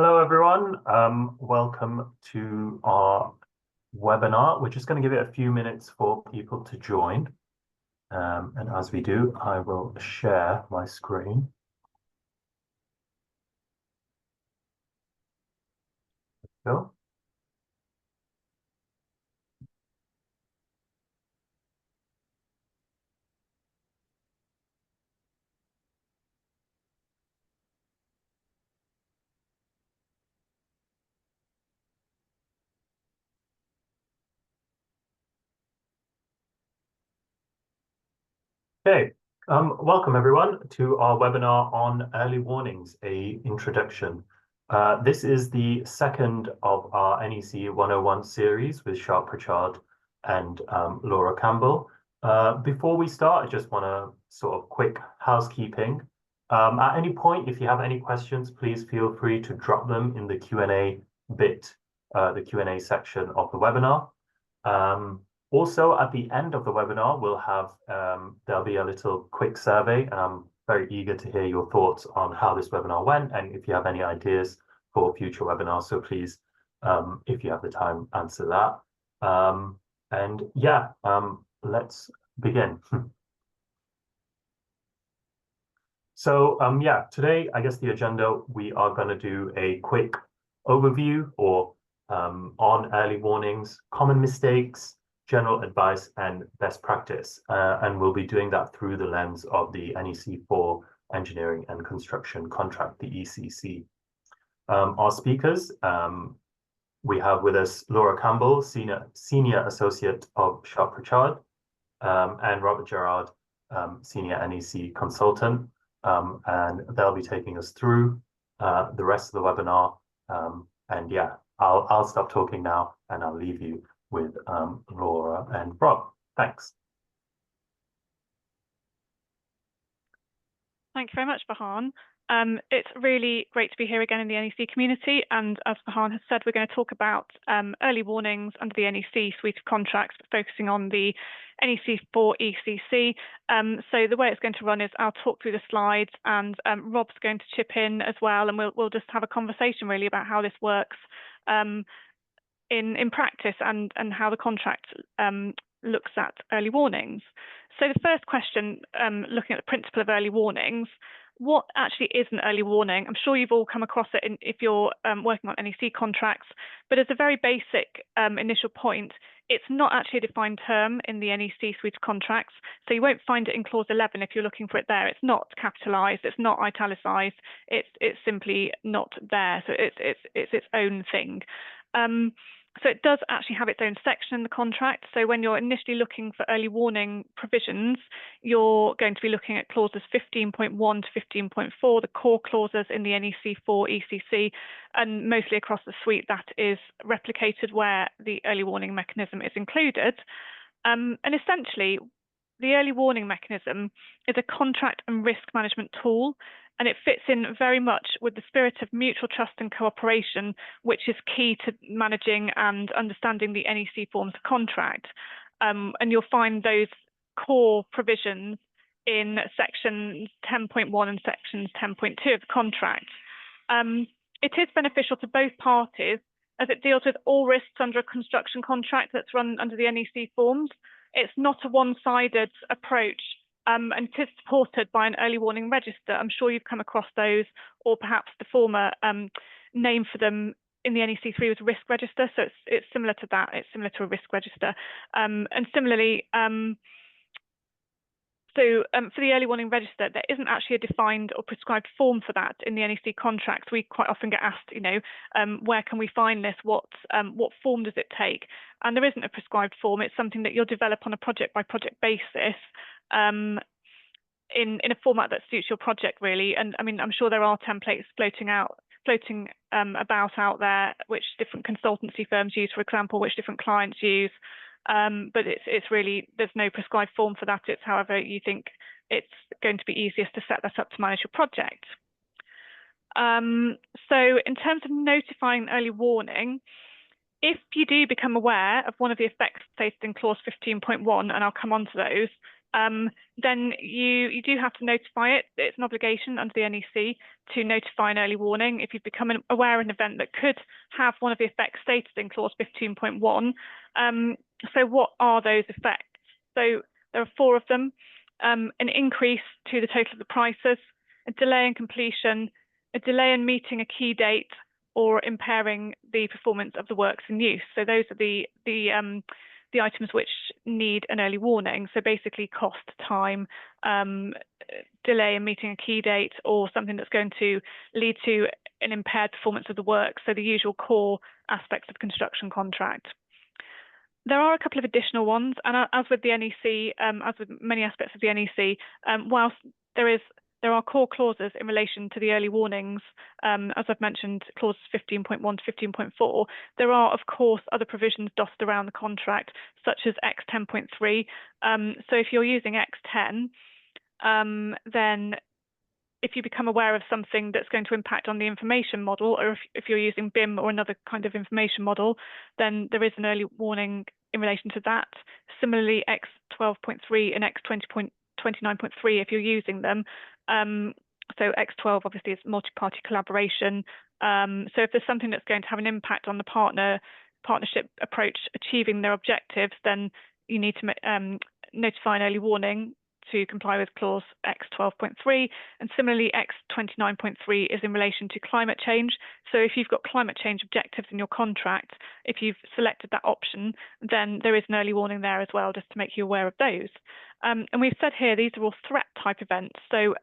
Hello, everyone. Welcome to our webinar. We're just going to give it a few minutes for people to join. And as we do, I will share my screen. Go. Okay. Welcome, everyone, to our webinar on early warnings, a introduction. This is the second of our NEC 101 series with Sharpe Pritchard and Laura Campbell. Before we start, I just want to sort of quick housekeeping. At any point, if you have any questions, please feel free to drop them in the Q&A bit, the Q&A section of the webinar. Also, at the end of the webinar, we'll have there'll be a little quick survey, and I'm very eager to hear your thoughts on how this webinar went, and if you have any ideas for future webinars. So please, if you have the time, answer that. And yeah, let's begin. So yeah, today, I guess the agenda, we are going to do a quick overview or on early warnings, common mistakes, general advice, and best practice. And we'll be doing that through the lens of the NEC4 Engineering and Construction Contract, the ECC. Our speakers, we have with us Laura Campbell, Senior Associate of Sharpe Pritchard, and Robert Gerrard, Senior NEC Consultant. And they'll be taking us through the rest of the webinar. And yeah, I'll stop talking now, and I'll leave you with Laura and Rob. Thanks. Thank you very much, Fahan. It's really great to be here again in the NEC community, and as Fahan has said, we're going to talk about early warnings under the NEC suite of contracts, but focusing on the NEC4 ECC. So the way it's going to run is I'll talk through the slides, and Rob's going to chip in as well, and we'll just have a conversation really about how this works in practice and how the contract looks at early warnings. So the first question, looking at the principle of early warnings, what actually is an early warning? I'm sure you've all come across it if you're working on NEC contracts, but as a very basic initial point, it's not actually a defined term in the NEC suite of contracts. So you won't find it in clause 11 if you're looking for it there. It's not capitalized, it's not italicized, it's simply not there. So it's its own thing. So it does actually have its own section in the contract. So when you're initially looking for early warning provisions, you're going to be looking at clauses 15.1 to 15.4, the core clauses in the NEC4 ECC, and mostly across the suite that is replicated where the early warning mechanism is included. And essentially, the early warning mechanism is a contract and risk management tool, and it fits in very much with the spirit of mutual trust and cooperation, which is key to managing and understanding the NEC forms of contract. And you'll find those core provisions in sections 10.1 and sections 10.2 of the contract. It is beneficial to both parties as it deals with all risks under a construction contract that's run under the NEC forms. It's not a one-sided approach. And it is supported by an early warning register. I'm sure you've come across those, or perhaps the former name for them in the NEC3 was risk register. So it's similar to that. It's similar to a risk register. And similarly, for the early warning register, there isn't actually a defined or prescribed form for that in the NEC contracts. We quite often get asked, where can we find this? What form does it take? And there isn't a prescribed form. It's something that you'll develop on a project by project basis. In a format that suits your project, really. And I mean, I'm sure there are templates floating about out there, which different consultancy firms use, for example, which different clients use. But it's really, there's no prescribed form for that. It's however you think it's going to be easiest to set that up to manage your project. So in terms of notifying early warning, if you do become aware of one of the effects stated in clause 15.1, and I'll come on to those, then you do have to notify it. It's an obligation under the NEC to notify an early warning if you've become aware of an event that could have one of the effects stated in clause 15.1. So what are those effects? So there are 4 of them: an increase to the total of the prices, a delay in completion, a delay in meeting a key date, or impairing the performance of the works in use. So those are the items which need an early warning. So basically cost, time, delay in meeting a key date, or something that's going to lead to an impaired performance of the work. So the usual core aspects of construction contract. There are a couple of additional ones, and as with the NEC, as with many aspects of the NEC, whilst there are core clauses in relation to the early warnings, as I've mentioned, clauses 15.1 to 15.4. There are, of course, other provisions dotted around the contract, such as X 10.3. So if you're using X 10, then if you become aware of something that's going to impact on the information model, or if you're using BIM or another kind of information model, then there is an early warning in relation to that. Similarly, X 12.3 and X 29.3 if you're using them. So X12 obviously is multi-party collaboration. So if there's something that's going to have an impact on the partnership approach achieving their objectives, then you need to notify an early warning to comply with clause X 12.3. And similarly, X 29.3 is in relation to climate change. So if you've got climate change objectives in your contract, if you've selected that option, then there is an early warning there as well, just to make you aware of those. And we've said here, these are all threat type events. So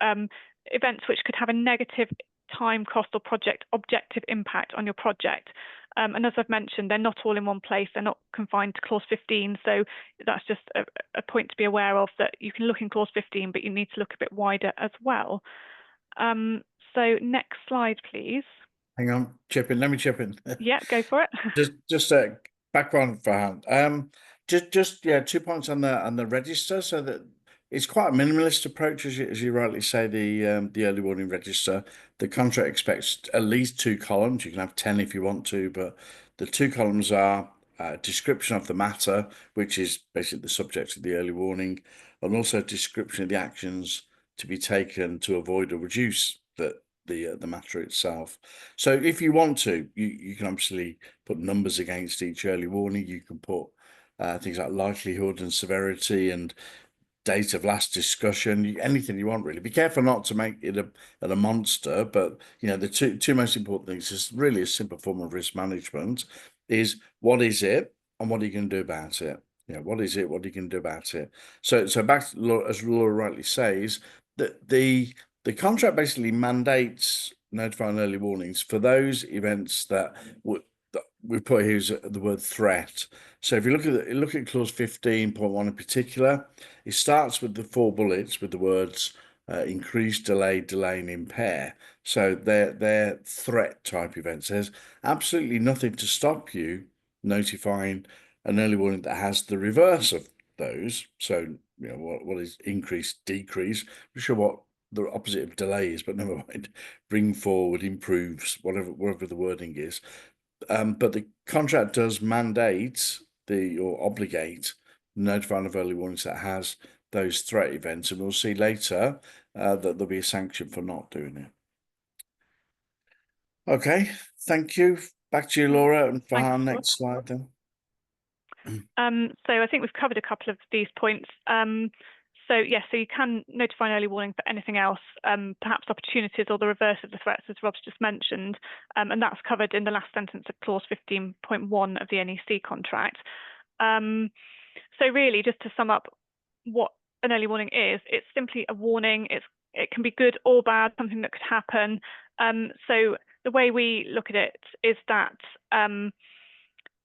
events which could have a negative time, cost, or project objective impact on your project. And as I've mentioned, they're not all in one place. They're not confined to clause 15. So that's just a point to be aware of, that you can look in clause 15, but you need to look a bit wider as well. So next slide, please. Hang on, chip in. Let me chip in. Yeah, go for it. just a background for hand. Just 2 points on the register. So that it's quite a minimalist approach, as you rightly say. The early warning register, the contract expects at least 2 columns. You can have 10 if you want to, but the 2 columns are description of the matter, which is basically the subject of the early warning, and also description of the actions to be taken to avoid or reduce the matter itself. So if you want to, you can obviously put numbers against each early warning. You can put things like likelihood and severity and date of last discussion, anything you want really. Be careful not to make it a monster, but the two most important things is really a simple form of risk management: is what is it and what are you going to do about it? What is it, what are you going to do about it? So back to, as Laura rightly says, that the contract basically mandates notifying early warnings for those events that we put here is the word threat. So if you look at clause 15.1 in particular, it starts with the 4 bullets with the words increase, delay, and impair. So they're threat type events. There's absolutely nothing to stop you notifying an early warning that has the reverse of those. So what is increase, decrease? I'm not sure what the opposite of delay is, but never mind. Bring forward, improves, whatever the wording is. But the contract does mandate or obligate notifying of early warnings that has those threat events, and we'll see later that there'll be a sanction for not doing it. Okay, thank you. Back to you, Laura, and for our next slide then. So I think we've covered a couple of these points. So yes, so you can notify an early warning for anything else, perhaps opportunities or the reverse of the threats, as Rob's just mentioned, and that's covered in the last sentence of clause 15.1 of the NEC contract. So really, just to sum up what an early warning is, it's simply a warning. It can be good or bad, something that could happen. So the way we look at it is that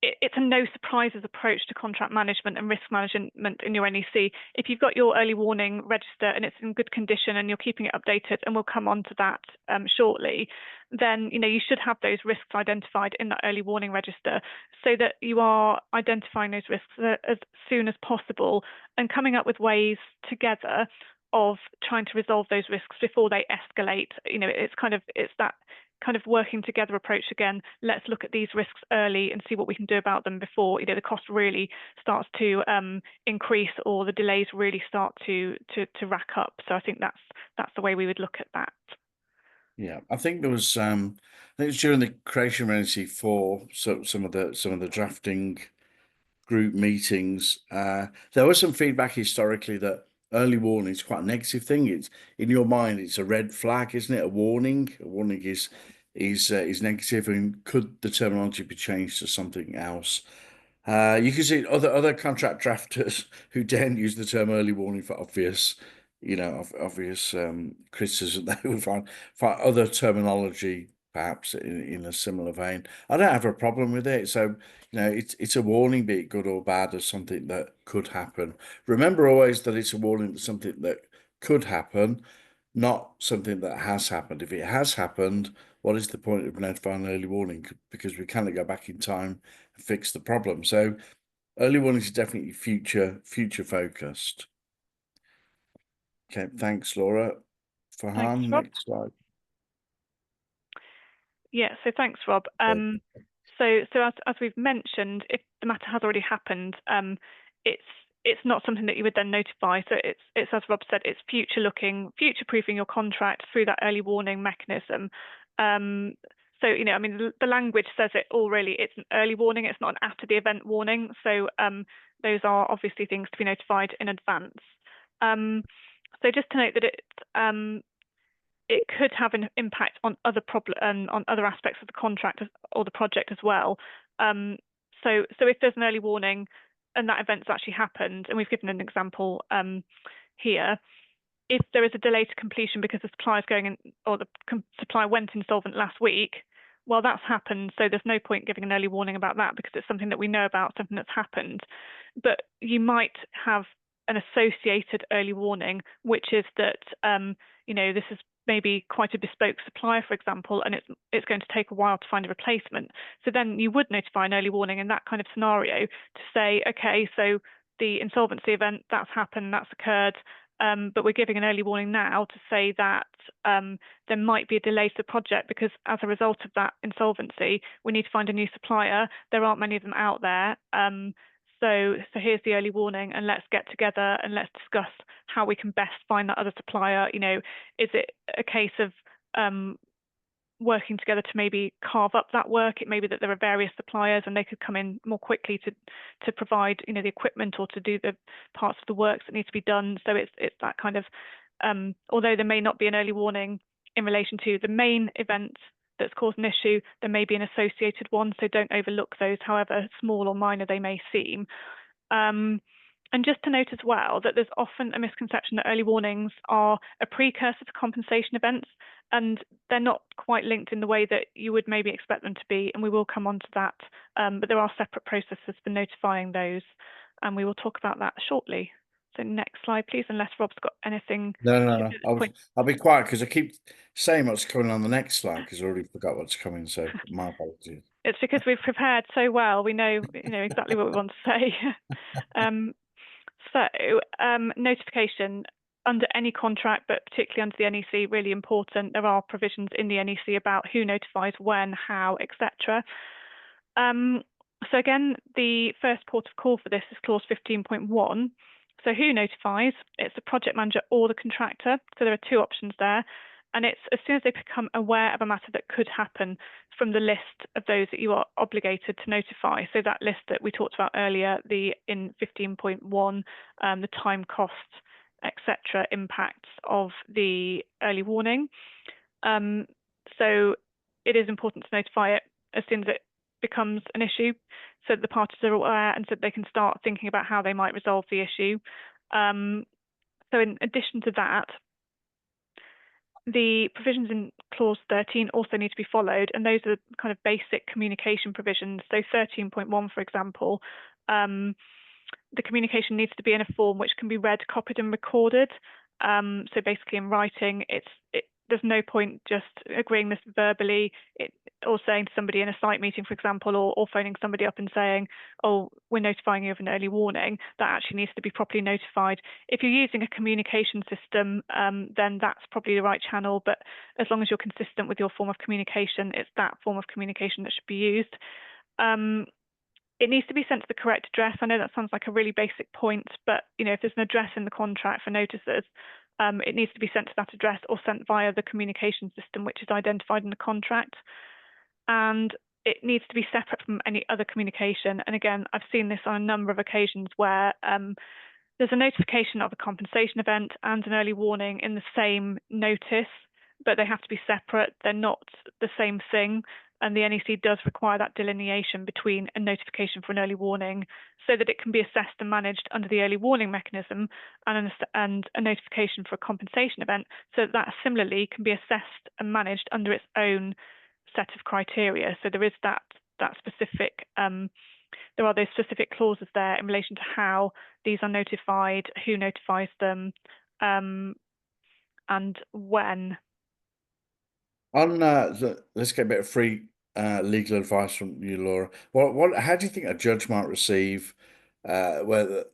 it's a no surprises approach to contract management and risk management in your NEC. If you've got your early warning register and it's in good condition and you're keeping it updated, and we'll come on to that shortly, then you should have those risks identified in that early warning register, so that you are identifying those risks as soon as possible and coming up with ways together of trying to resolve those risks before they escalate. It's that kind of working together approach again. Let's look at these risks early and see what we can do about them before the cost really starts to increase or the delays really start to rack up. So I think that's the way we would look at that. Yeah, I think there was I think it was during the creation of NEC4, so some of the drafting group meetings, there was some feedback historically that early warning is quite a negative thing. It's in your mind, it's a red flag, isn't it? A warning is negative, and could the terminology be changed to something else? You can see other contract drafters who daren't use the term early warning for obvious criticism. They would find other terminology perhaps in a similar vein. I don't have a problem with it. So, it's a warning, be it good or bad, or something that could happen. Remember always that it's a warning that something that could happen, not something that has happened. If it has happened, what is the point of notifying early warning? Because we cannot go back in time and fix the problem. So early warning is definitely future focused. Okay, thanks, Laura. Farhan, next slide. Yeah, so thanks, Rob. So as we've mentioned, if the matter has already happened, it's not something that you would then notify. So it's as Rob said, it's future-proofing your contract through that early warning mechanism. So I mean, the language says it all really. It's an early warning. It's not an after the event warning. So those are obviously things to be notified in advance. So just to note that it could have an impact on other on other aspects of the contract or the project as well. So if there's an early warning and that event's actually happened, and we've given an example here, if there is a delay to completion because the supplier's going in, or the supplier went insolvent last week, well, that's happened. So there's no point giving an early warning about that because it's something that we know about, something that's happened. But you might have an associated early warning, which is that this is maybe quite a bespoke supplier, for example, and it's going to take a while to find a replacement. So then you would notify an early warning in that kind of scenario to say, okay, so the insolvency event, that's happened, that's occurred, but we're giving an early warning now to say that there might be a delay to the project because as a result of that insolvency, we need to find a new supplier. There aren't many of them out there. So here's the early warning, and let's get together and let's discuss how we can best find that other supplier. Is it a case of working together to maybe carve up that work? It may be that there are various suppliers and they could come in more quickly to provide the equipment or to do the parts of the works that need to be done. So it's that kind of although there may not be an early warning in relation to the main event that's caused an issue, there may be an associated one, so don't overlook those, however small or minor they may seem. And just to note as well that there's often a misconception that early warnings are a precursor to compensation events, and they're not quite linked in the way that you would maybe expect them to be, and we will come on to that, but there are separate processes for notifying those, and we will talk about that shortly. So next slide, please, unless Rob's got anything. No. I'll be quiet because I keep saying what's coming on the next slide because I already forgot what's coming. So my apologies. It's because we've prepared so well. We know exactly what we want to say. Notification under any contract, but particularly under the NEC, really important. There are provisions in the NEC about who notifies when, how, etc. So again, the first port of call for this is clause 15.1. So who notifies? It's the project manager or the contractor. So there are two options there. And it's as soon as they become aware of a matter that could happen from the list of those that you are obligated to notify. So that list that we talked about earlier, in 15.1, the time, cost, etc. impacts of the early warning. So it is important to notify it as soon as it becomes an issue, so that the parties are aware and so that they can start thinking about how they might resolve the issue. So in addition to that, the provisions in clause 13 also need to be followed, and those are kind of basic communication provisions. So 13.1, for example, the communication needs to be in a form which can be read, copied and recorded. So basically in writing, there's no point just agreeing this verbally. saying to somebody in a site meeting, for example, or phoning somebody up and saying, oh, we're notifying you of an early warning, that actually needs to be properly notified. If you're using a communication system, then that's probably the right channel, but as long as you're consistent with your form of communication, it's that form of communication that should be used. It needs to be sent to the correct address. I know that sounds like a really basic point, but if there's an address in the contract for notices, it needs to be sent to that address or sent via the communication system, which is identified in the contract. And it needs to be separate from any other communication. And again, I've seen this on a number of occasions where there's a notification of a compensation event and an early warning in the same notice, but they have to be separate. They're not the same thing. And the NEC does require that delineation between a notification for an early warning so that it can be assessed and managed under the early warning mechanism, and a notification for a compensation event so that similarly can be assessed and managed under its own set of criteria. So there is that specific, there are those specific clauses there in relation to how these are notified, who notifies them, and when. On let's get a bit of free legal advice from you, Laura. How do you think a judge might receive where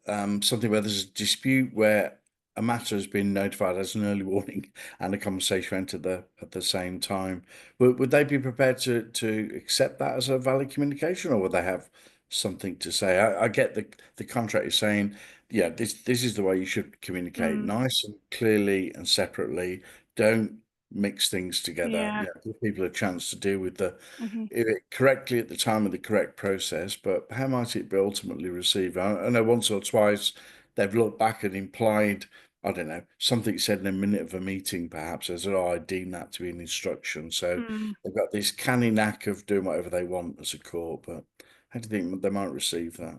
something where there's a dispute where a matter has been notified as an early warning and a compensation event at the same time? Would they be prepared to accept that as a valid communication, or would they have something to say? I get the contract is saying, yeah, this is the way you should communicate, nice and clearly and separately. Don't mix things together. Yeah. Give people a chance to deal with it correctly at the time of the correct process, but how might it be ultimately received? I know once or twice they've looked back and implied, I don't know, something said in a minute of a meeting perhaps as, oh, I deem that to be an instruction. So they've got this canny knack of doing whatever they want as a court, but how do you think they might receive that?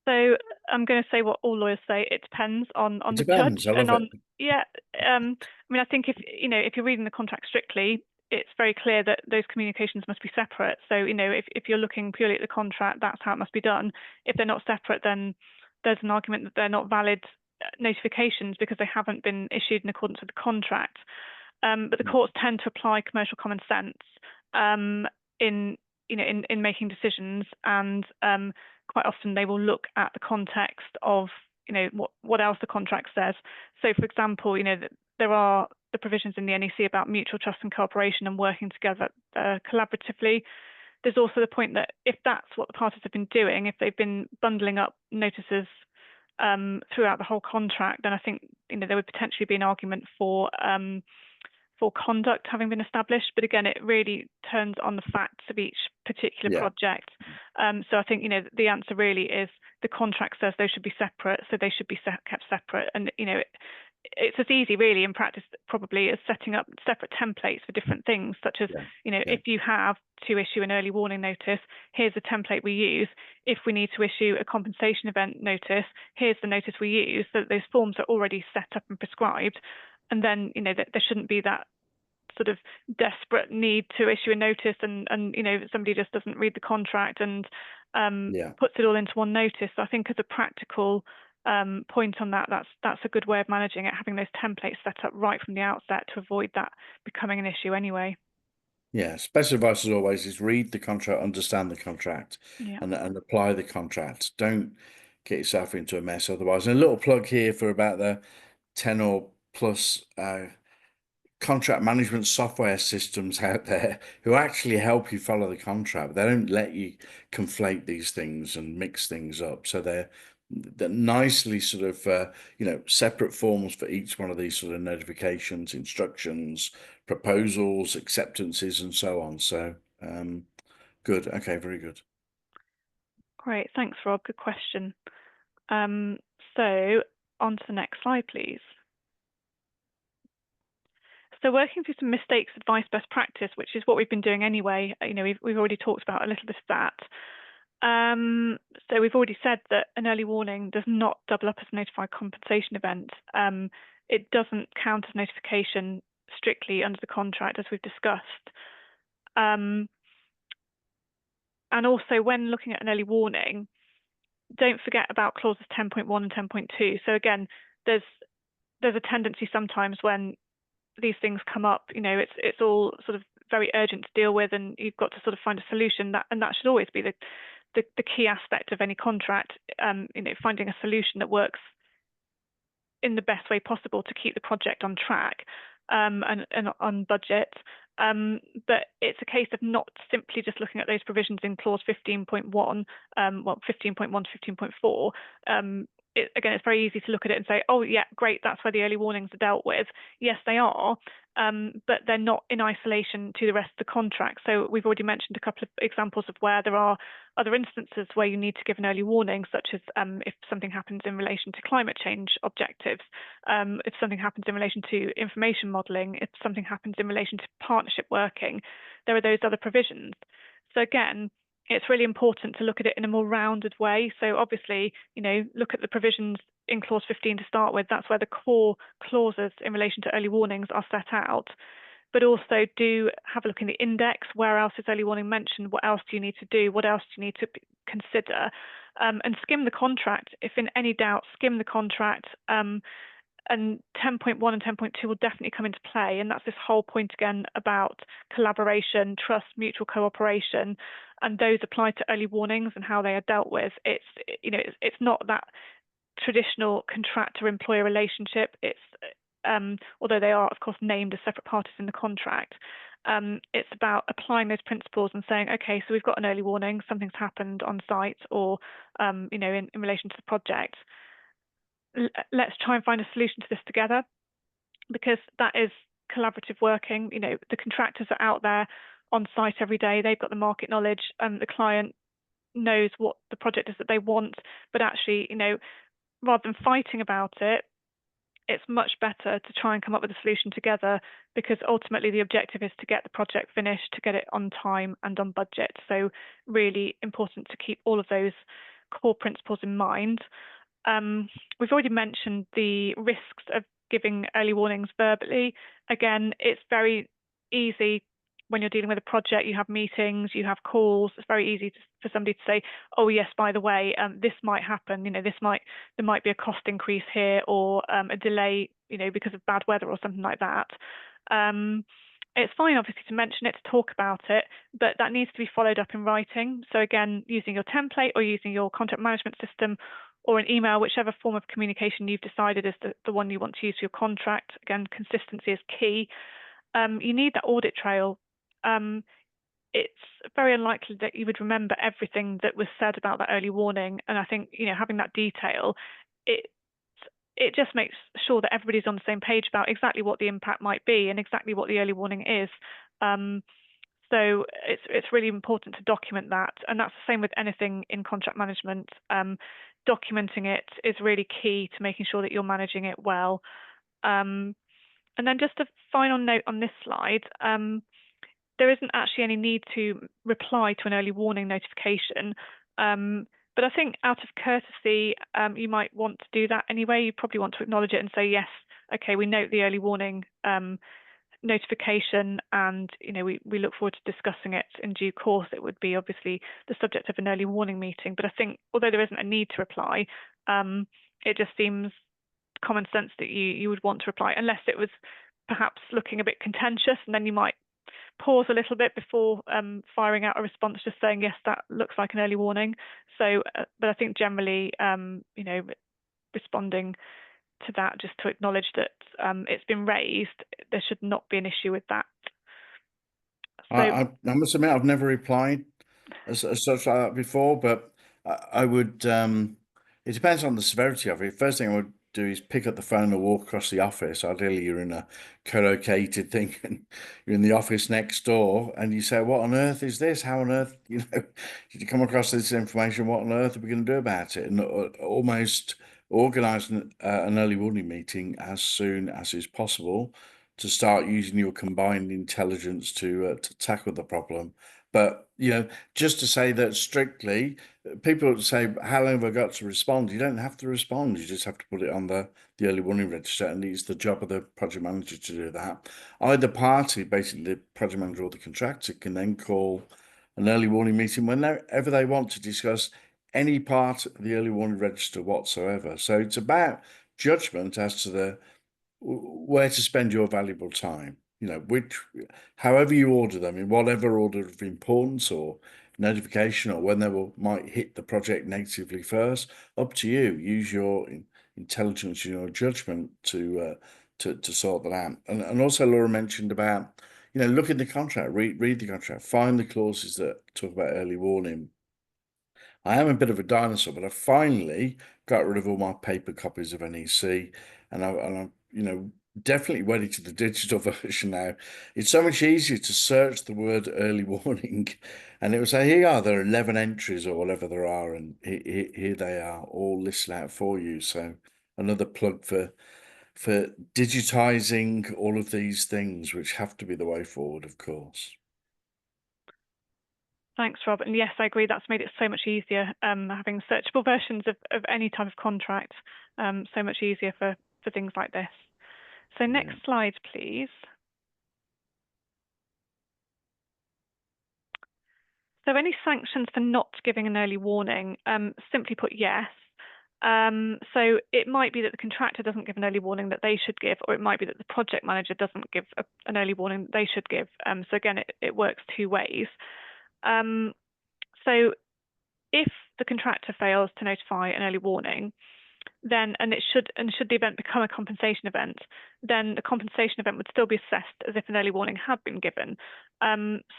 So I'm going to say what all lawyers say. It depends on the Depends. judge I love and on it. yeah. I mean, I think if you're reading the contract strictly, it's very clear that those communications must be separate. So if you're looking purely at the contract, that's how it must be done. If they're not separate, then there's an argument that they're not valid notifications because they haven't been issued in accordance with the contract. But the courts tend to apply commercial common sense in making decisions, and quite often they will look at the context of what else the contract says. So, for example, there are the provisions in the NEC about mutual trust and cooperation and working together collaboratively. There's also the point that if that's what the parties have been doing, if they've been bundling up notices throughout the whole contract, then I think there would potentially be an argument for conduct having been established. But again, it really turns on the facts of each particular project. So I think the answer really is the contract says those should be separate, so they should be kept separate. And it's as easy really in practice probably as setting up separate templates for different things, such as if you have to issue an early warning notice, here's the template we use. If we need to issue a compensation event notice, here's the notice we use. So that those forms are already set up and prescribed. And then there shouldn't be that sort of desperate need to issue a notice and somebody just doesn't read the contract and puts it all into one notice. So I think as a practical point on that, that's a good way of managing it, having those templates set up right from the outset to avoid that becoming an issue anyway. Special advice as always is read the contract, understand the contract, and apply the contract. Don't get yourself into a mess otherwise. And a little plug here for about the 10 or plus contract management software systems out there who actually help you follow the contract. They don't let you conflate these things and mix things up. So they're nicely sort of separate forms for each one of these sort of notifications, instructions, proposals, acceptances, and so on. So good. Okay, very good. Great, thanks, Rob. Good question. So on to the next slide, please. So working through some mistakes, advice, best practice, which is what we've been doing anyway. We've already talked about a little bit of that. So we've already said that an early warning does not double up as a notified compensation event. It doesn't count as notification strictly under the contract, as we've discussed. And also, when looking at an early warning, don't forget about clauses 10.1 and 10.2. So again, there's a tendency sometimes when these things come up, it's all sort of very urgent to deal with, and you've got to sort of find a solution. That should always be the key aspect of any contract. Finding a solution that works in the best way possible to keep the project on track and on budget. But it's a case of not simply just looking at those provisions in clause 15.1, 15.1 to 15.4. Again, it's very easy to look at it and say, oh, yeah, great, that's where the early warnings are dealt with. Yes, they are, but they're not in isolation to the rest of the contract. So we've already mentioned a couple of examples of where there are other instances where you need to give an early warning, such as if something happens in relation to climate change objectives, if something happens in relation to information modelling, if something happens in relation to partnership working, there are those other provisions. So again, it's really important to look at it in a more rounded way. So obviously, look at the provisions in clause 15 to start with. That's where the core clauses in relation to early warnings are set out. But also do have a look in the index. Where else is early warning mentioned? What else do you need to do? What else do you need to consider? And skim the contract. If in any doubt, skim the contract. And 10.1 and 10.2 will definitely come into play. And that's this whole point again about collaboration, trust, mutual cooperation, and those apply to early warnings and how they are dealt with. It's not that traditional contractor-employer relationship. It's although they are of course named as separate parties in the contract. It's about applying those principles and saying, okay, so we've got an early warning, something's happened on site or in relation to the project. Let's try and find a solution to this together, because that is collaborative working. The contractors are out there on site every day. They've got the market knowledge, and the client knows what the project is that they want. But actually, rather than fighting about it, it's much better to try and come up with a solution together, because ultimately the objective is to get the project finished, to get it on time and on budget. So really important to keep all of those core principles in mind. We've already mentioned the risks of giving early warnings verbally. Again, it's very easy when you're dealing with a project. You have meetings, you have calls. It's very easy for somebody to say, oh yes, by the way, this might happen, there might be a cost increase here, or a delay, because of bad weather or something like that. It's fine, obviously, to mention it, to talk about it, but that needs to be followed up in writing. So again, using your template or using your contract management system or an email, whichever form of communication you've decided is the one you want to use for your contract. Again, consistency is key. You need that audit trail. It's very unlikely that you would remember everything that was said about that early warning. And I think, having that detail, it just makes sure that everybody's on the same page about exactly what the impact might be and exactly what the early warning is. So it's really important to document that. And that's the same with anything in contract management. Documenting it is really key to making sure that you're managing it well. And then just a final note on this slide, there isn't actually any need to reply to an early warning notification. But I think out of courtesy, you might want to do that anyway. You probably want to acknowledge it and say, yes, okay, we note the early warning notification, and we look forward to discussing it in due course. It would be obviously the subject of an early warning meeting. But I think although there isn't a need to reply, it just seems common sense that you would want to reply, unless it was perhaps looking a bit contentious, and then you might pause a little bit before firing out a response, just saying, yes, that looks like an early warning. So, but I think generally, responding to that, just to acknowledge that it's been raised, there should not be an issue with that. So, I must admit, I've never replied as such like that before, but I would, it depends on the severity of it. First thing I would do is pick up the phone and walk across the office. Ideally, you're in a co-located thing and you're in the office next door, and you say, what on earth is this? How on earth, did you come across this information? What on earth are we going to do about it? And almost organise an early warning meeting as soon as is possible to start using your combined intelligence to tackle the problem. But just to say that strictly, people say, how long have I got to respond? You don't have to respond. You just have to put it on the early warning register, and it's the job of the project manager to do that. Either party, basically the project manager or the contractor, can then call an early warning meeting whenever they want to discuss any part of the early warning register whatsoever. So it's about judgment as to where to spend your valuable time. however you order them, in whatever order of importance or notification, or when they might hit the project negatively first, up to you. Use your intelligence and your judgment to sort that out. And also Laura mentioned about, look at the contract, read the contract, find the clauses that talk about early warning. I am a bit of a dinosaur, but I finally got rid of all my paper copies of NEC, and I'm definitely wedded to the digital version now. It's so much easier to search the word early warning, and it will say, there are 11 entries or whatever there are, and here they are, all listed out for you. So another plug for digitizing all of these things, which have to be the way forward, of course. Thanks, Rob. And yes, I agree. That's made it so much easier, having searchable versions of any type of contract, so much easier for things like this. So next slide, please. So any sanctions for not giving an early warning? Simply put, yes. So it might be that the contractor doesn't give an early warning that they should give, or it might be that the project manager doesn't give an early warning that they should give. So again, it works two ways. So if the contractor fails to notify an early warning, then should the event become a compensation event, then the compensation event would still be assessed as if an early warning had been given.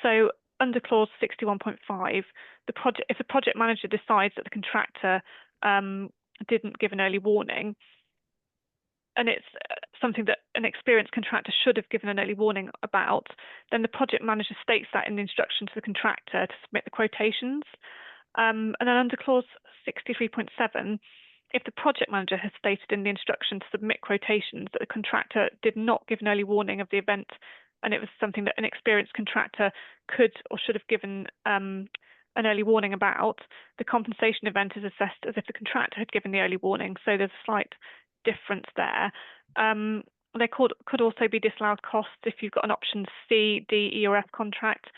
So under clause 61.5, if the project manager decides that the contractor didn't give an early warning, and it's something that an experienced contractor should have given an early warning about, then the project manager states that in the instruction to the contractor to submit the quotations. And then under clause 63.7, if the project manager has stated in the instruction to submit quotations that the contractor did not give an early warning of the event, and it was something that an experienced contractor could or should have given an early warning about, the compensation event is assessed as if the contractor had given the early warning. So there's a slight difference there. There could also be disallowed costs if you've got an option C, D, E, or F contract.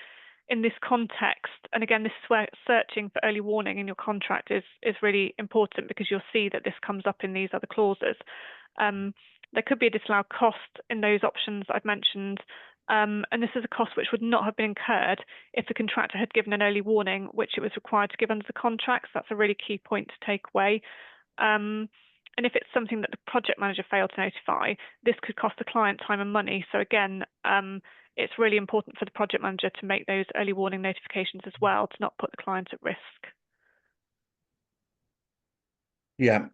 In this context, and again, this is where searching for early warning in your contract is really important, because you'll see that this comes up in these other clauses. There could be a disallowed cost in those options I've mentioned, and this is a cost which would not have been incurred if the contractor had given an early warning, which it was required to give under the contract. So that's a really key point to take away. And if it's something that the project manager failed to notify, this could cost the client time and money. So again, it's really important for the project manager to make those early warning notifications as well, to not put the client at risk. Yeah,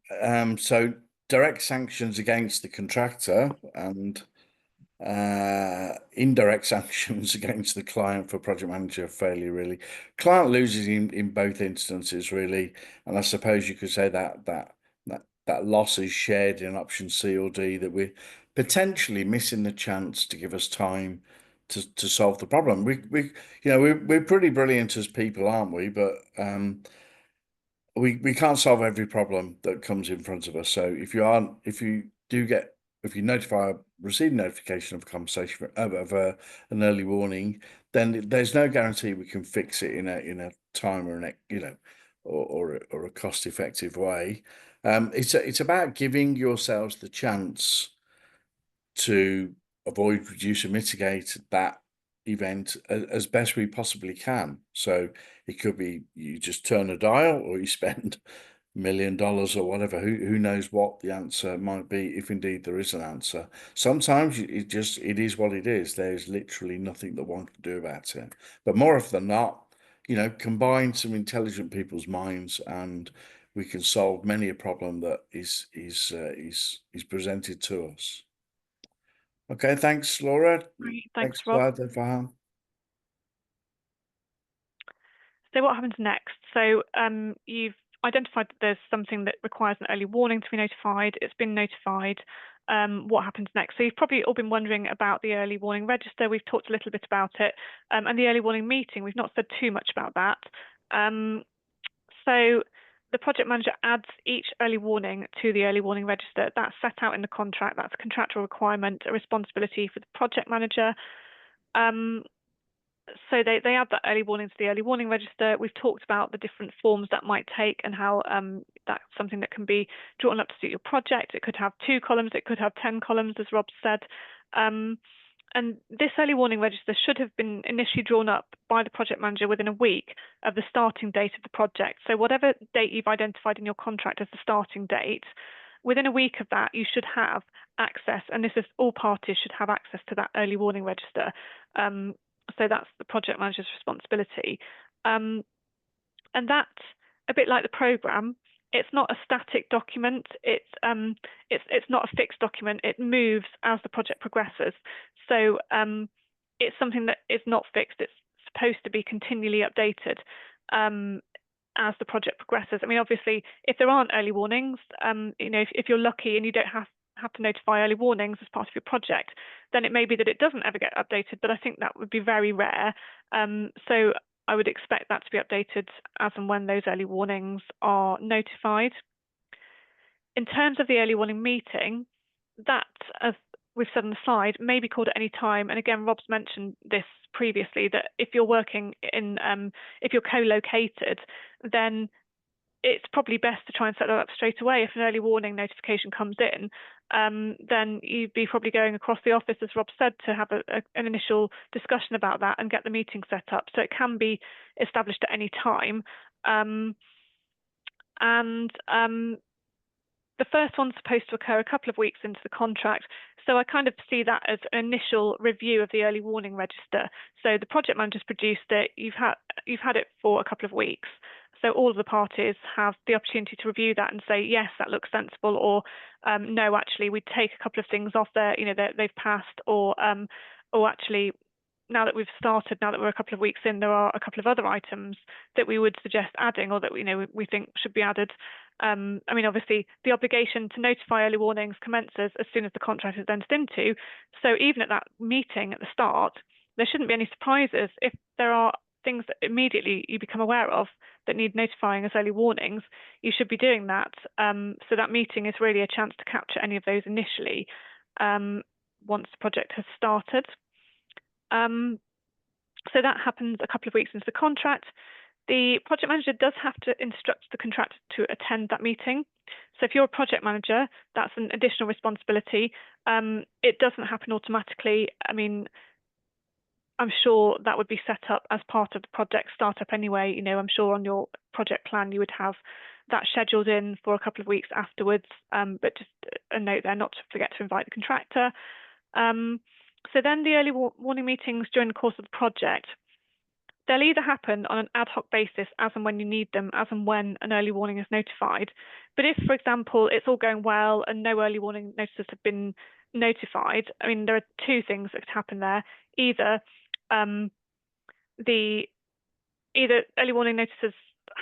so direct sanctions against the contractor and indirect sanctions against the client for project manager failure, really. Client loses in both instances, really, and I suppose you could say that loss is shared in option C or D, that we're potentially missing the chance to give us time to solve the problem. We're pretty brilliant as people, aren't we? But we can't solve every problem that comes in front of us. So if you receive notification of a conversation of an early warning, then there's no guarantee we can fix it in a time or a cost-effective way. It's about giving yourselves the chance to avoid, reduce, and mitigate that event as best we possibly can. So it could be you just turn a dial, or you spend $1 million or whatever. Who knows what the answer might be, if indeed there is an answer. Sometimes it is what it is. There's literally nothing that one can do about it. But more often than not, combine some intelligent people's minds, and we can solve many a problem that is presented to us. Okay, thanks, Laura. Great, thanks, for Rob. that, Farhan. So what happens next? So you've identified that there's something that requires an early warning to be notified. It's been notified. What happens next? So you've probably all been wondering about the early warning register. We've talked a little bit about it. And the early warning meeting, we've not said too much about that. So the project manager adds each early warning to the early warning register. That's set out in the contract. That's a contractual requirement, a responsibility for the project manager. So they add that early warning to the early warning register. We've talked about the different forms that might take, and how that's something that can be drawn up to suit your project. It could have 2 columns, it could have 10 columns, as Rob said. And And this early warning register should have been initially drawn up by the project manager within a week of the starting date of the project. So whatever date you've identified in your contract as the starting date, within a week of that, you should have access, and this is all parties should have access to that early warning register. So that's the project manager's responsibility. And that, a bit like the programme, it's not a static document. It's not a fixed document. It moves as the project progresses. So it's something that is not fixed. It's supposed to be continually updated as the project progresses. I mean, obviously, if there aren't early warnings, you know, if you're lucky and you don't have to notify early warnings as part of your project, then it may be that it doesn't ever get updated. But I think that would be very rare. So I would expect that to be updated as and when those early warnings are notified. In terms of the early warning meeting, that, as we've said on the slide, may be called at any time. And again, Rob's mentioned this previously, that if you're working in, if you're co-located, then it's probably best to try and set that up straight away. If an early warning notification comes in, then you'd be probably going across the office, as Rob said, to have an initial discussion about that and get the meeting set up. So it can be established at any time. The first one's supposed to occur a couple of weeks into the contract. So I kind of see that as an initial review of the early warning register. So the project manager's produced it, you've had it for a couple of weeks. So all of the parties have the opportunity to review that and say, yes, that looks sensible, or no, actually, we'd take a couple of things off there, you know, they've passed, or actually, now that we've started, now that we're a couple of weeks in, there are a couple of other items that we would suggest adding, or that we think should be added. I mean, obviously, the obligation to notify early warnings commences as soon as the contract is entered into. So even at that meeting at the start, there shouldn't be any surprises. If there are things that immediately you become aware of that need notifying as early warnings, you should be doing that. So that meeting is really a chance to capture any of those initially once the project has started. So that happens a couple of weeks into the contract. The project manager does have to instruct the contractor to attend that meeting. So if you're a project manager, that's an additional responsibility. It doesn't happen automatically. I mean, I'm sure that would be set up as part of the project startup anyway. You know, I'm sure on your project plan you would have that scheduled in for a couple of weeks afterwards. But just a note there, not to forget to invite the contractor. So then the early warning meetings during the course of the project, they'll either happen on an ad hoc basis as and when you need them, as and when an early warning is notified. But if, for example, it's all going well and no early warning notices have been notified, I mean, there are two things that could happen there. Either early warning notices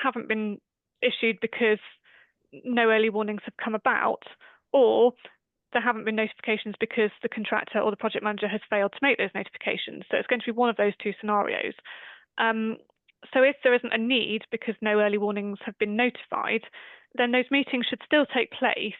haven't been issued because no early warnings have come about, or there haven't been notifications because the contractor or the project manager has failed to make those notifications. So it's going to be one of those two scenarios. So if there isn't a need because no early warnings have been notified, then those meetings should still take place,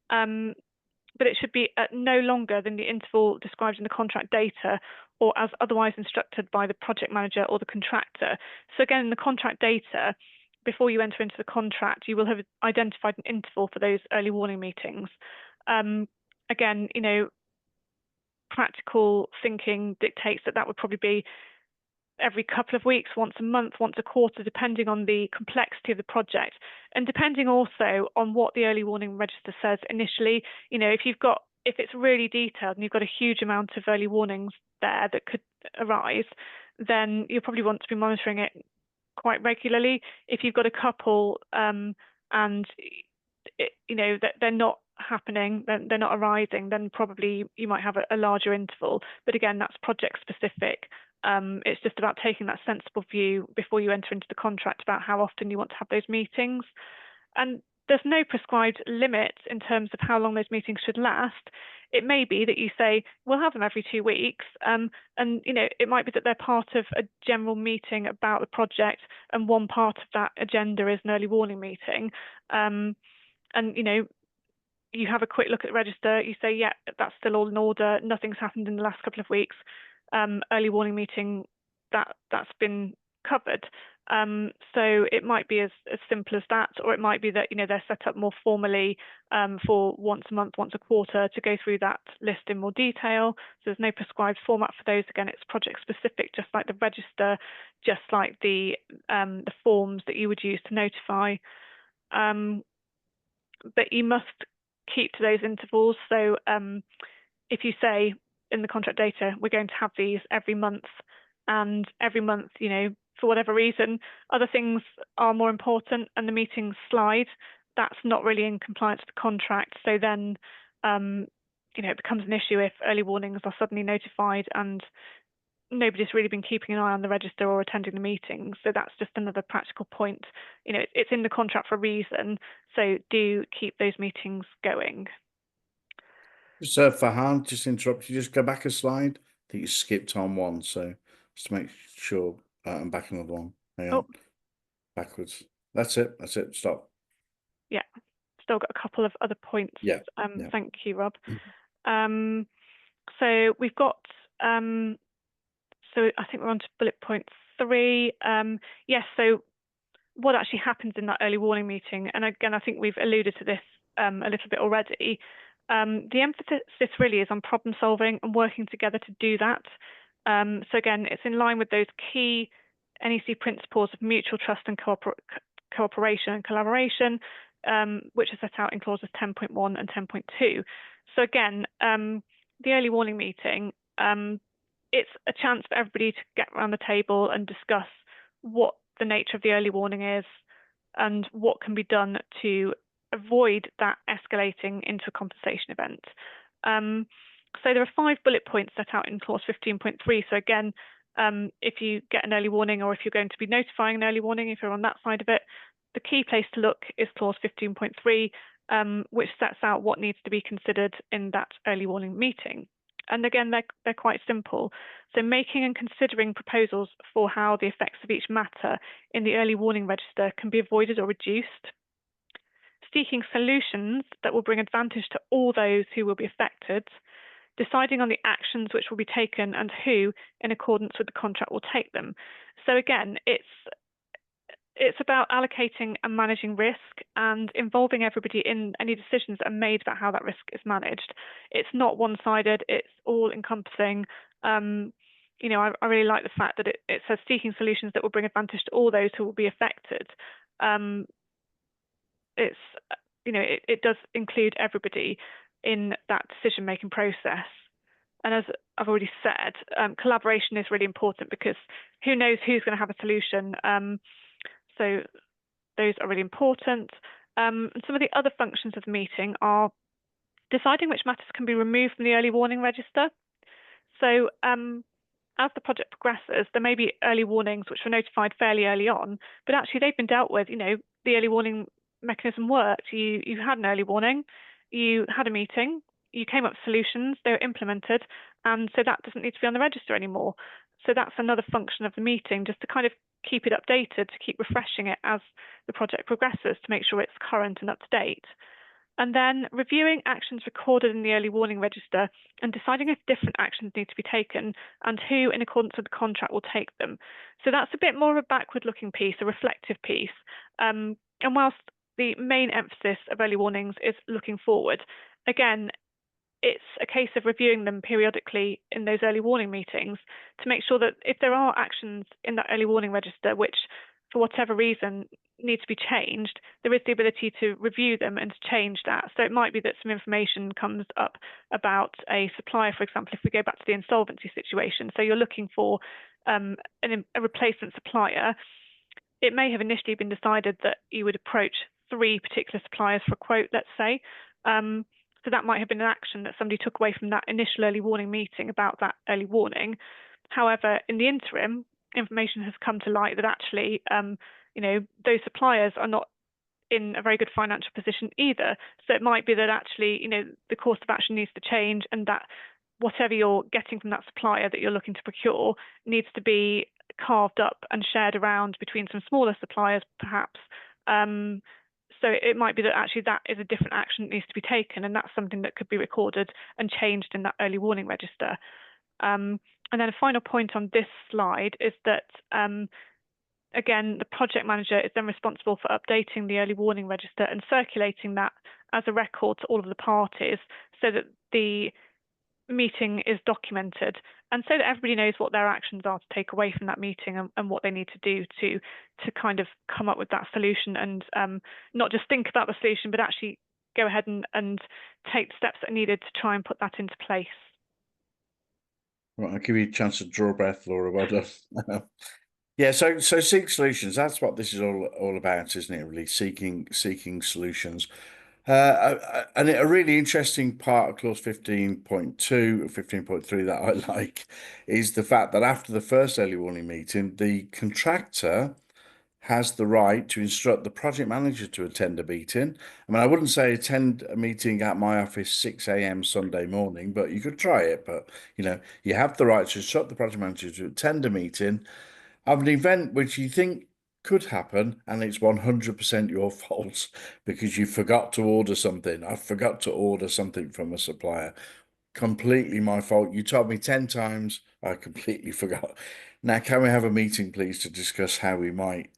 but it should be at no longer than the interval described in the contract data or as otherwise instructed by the project manager or the contractor. So again, in the contract data, before you enter into the contract, you will have identified an interval for those early warning meetings. Again, you know, practical thinking dictates that that would probably be every couple of weeks, once a month, once a quarter, depending on the complexity of the project, and depending also on what the early warning register says initially. You know, if it's really detailed and you've got a huge amount of early warnings there that could arise, then you'll probably want to be monitoring it quite regularly. If you've got a couple and you know that they're not happening, then they're not arising, then probably you might have a larger interval. But again, that's project specific. It's just about taking that sensible view before you enter into the contract about how often you want to have those meetings. And there's no prescribed limit in terms of how long those meetings should last. It may be that you say, we'll have them every 2 weeks. And, you know, it might be that they're part of a general meeting about the project, and one part of that agenda is an early warning meeting. And, you know, you have a quick look at the register, you say, yeah, that's still all in order, nothing's happened in the last couple of weeks, early warning meeting, that's been covered. So it might be as simple as that, or it might be that, you know, they're set up more formally for once a month, once a quarter, to go through that list in more detail. So there's no prescribed format for those. Again, it's project specific, just like the register, just like the forms that you would use to notify. But you must keep to those intervals. So if you say in the contract data, we're going to have these every month, and every month, you know, for whatever reason, other things are more important and the meetings slide, that's not really in compliance with the contract. So then, you know, it becomes an issue if early warnings are suddenly notified and nobody's really been keeping an eye on the register or attending the meetings. So that's just another practical point. You know, it's in the contract for a reason. So do keep those meetings going. So Farhan, just interrupt you, just go back a slide. I think you skipped on one, so just to make sure I'm back another one. Hang on. Backwards. That's it. Stop. Yeah, still got a couple of other points. Yeah. Thank you, Rob. So we've got so I think we're on to bullet point 3. Yes, so what actually happens in that early warning meeting, and again, I think we've alluded to this a little bit already. The emphasis really is on problem solving and working together to do that. So again, it's in line with those key NEC principles of mutual trust and cooperation and collaboration, which are set out in clauses 10.1 and 10.2. So again, the early warning meeting, it's a chance for everybody to get around the table and discuss what the nature of the early warning is and what can be done to avoid that escalating into a compensation event. So there are 5 bullet points set out in clause 15.3. So again, if you get an early warning, or if you're going to be notifying an early warning, if you're on that side of it, the key place to look is clause 15.3, which sets out what needs to be considered in that early warning meeting. And again, they're quite simple. So making and considering proposals for how the effects of each matter in the early warning register can be avoided or reduced. Seeking solutions that will bring advantage to all those who will be affected. Deciding on the actions which will be taken and who, in accordance with the contract, will take them. So again, it's about allocating and managing risk and involving everybody in any decisions that are made about how that risk is managed. It's not one-sided, it's all encompassing. You know, I really like the fact that it says seeking solutions that will bring advantage to all those who will be affected. It's, you know, it does include everybody in that decision-making process. And as I've already said, collaboration is really important, because who knows who's going to have a solution. So those are really important. And some of the other functions of the meeting are deciding which matters can be removed from the early warning register. So as the project progresses, there may be early warnings which were notified fairly early on, but actually they've been dealt with. You know, the early warning mechanism worked. You had an early warning, you had a meeting, you came up with solutions, they were implemented, and so that doesn't need to be on the register anymore. So that's another function of the meeting, just to kind of keep it updated, to keep refreshing it as the project progresses, to make sure it's current and up to date. And then reviewing actions recorded in the early warning register and deciding if different actions need to be taken and who, in accordance with the contract, will take them. So that's a bit more of a backward-looking piece, a reflective piece. And whilst the main emphasis of early warnings is looking forward, again, it's a case of reviewing them periodically in those early warning meetings to make sure that if there are actions in that early warning register which, for whatever reason, need to be changed, there is the ability to review them and to change that. So it might be that some information comes up about a supplier, for example, if we go back to the insolvency situation. So you're looking for a replacement supplier. It may have initially been decided that you would approach 3 particular suppliers for a quote, let's say. So that might have been an action that somebody took away from that initial early warning meeting about that early warning. However, in the interim, information has come to light that actually, you know, those suppliers are not in a very good financial position either. So it might be that actually, you know, the course of action needs to change, and that whatever you're getting from that supplier that you're looking to procure needs to be carved up and shared around between some smaller suppliers, perhaps. So it might be that actually that is a different action that needs to be taken, and that's something that could be recorded and changed in that early warning register. And then a final point on this slide is that again, the project manager is then responsible for updating the early warning register and circulating that as a record to all of the parties so that the meeting is documented and so that everybody knows what their actions are to take away from that meeting and what they need to do to kind of come up with that solution and not just think about the solution, but actually go ahead and take the steps that are needed to try and put that into place. Right, I'll give you a chance to draw a breath, Laura. Well done. Yeah, so seek solutions. That's what this is all about, isn't it? Really seeking solutions. And a really interesting part of clause 15.2 or 15.3 that I like is the fact that after the first early warning meeting, the contractor has the right to instruct the project manager to attend a meeting. I mean, I wouldn't say attend a meeting at my office 6 a.m. Sunday morning, but you could try it. But, you have the right to instruct the project manager to attend a meeting of an event which you think could happen, and it's 100% your fault because you forgot to order something. I forgot to order something from a supplier. Completely my fault. You told me 10 times. I completely forgot. Now, can we have a meeting, please, to discuss how we might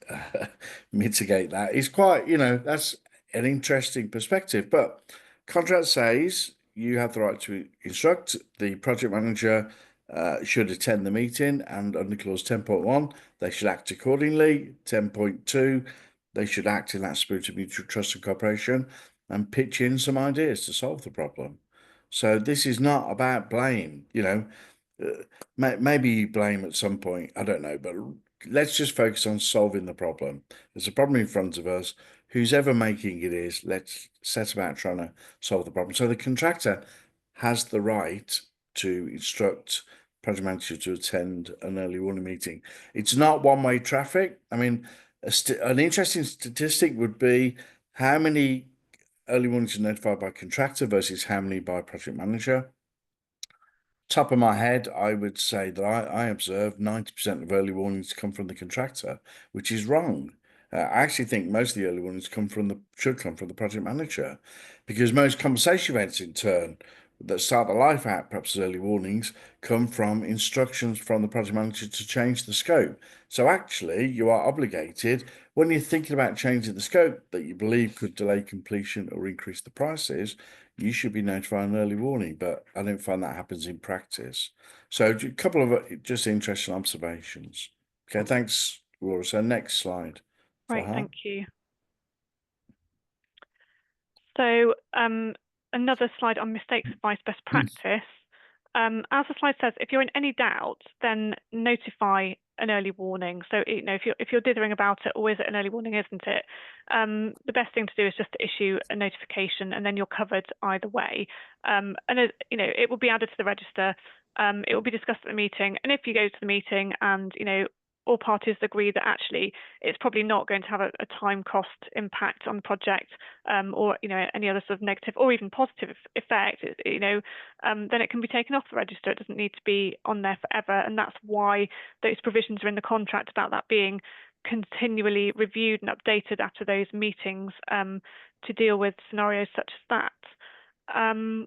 mitigate that? It's quite, that's an interesting perspective. But contract says you have the right to instruct the project manager should attend the meeting, and under clause 10.1, they should act accordingly. 10.2, they should act in that spirit of mutual trust and cooperation and pitch in some ideas to solve the problem. So this is not about blame, maybe you blame at some point, I don't know, but let's just focus on solving the problem. There's a problem in front of us. Who's ever making it is, let's set about trying to solve the problem. So the contractor has the right to instruct project manager to attend an early warning meeting. It's not one-way traffic. I mean, an interesting statistic would be how many early warnings are notified by contractor versus how many by project manager. Top of my head, I would say that I observe 90% of early warnings come from the contractor, which is wrong. I actually think most of the early warnings should come from the project manager, because most conversation events in turn that start the life out perhaps as early warnings come from instructions from the project manager to change the scope. So actually you are obligated, when you're thinking about changing the scope that you believe could delay completion or increase the prices, you should be notifying an early warning, but I don't find that happens in practice. So a couple of just interesting observations. Okay, thanks, Laura. So next slide. Right, thank you. So another slide on mistakes, advice, best practice. As the slide says, if you're in any doubt, then notify an early warning. So if you're dithering about it, or is it an early warning, isn't it? The best thing to do is just to issue a notification, and then you're covered either way. And it will be added to the register. It will be discussed at the meeting, and if you go to the meeting and all parties agree that actually it's probably not going to have a time cost impact on the project, or any other sort of negative or even positive effect, then it can be taken off the register. It doesn't need to be on there forever, and that's why those provisions are in the contract about that being continually reviewed and updated after those meetings to deal with scenarios such as that.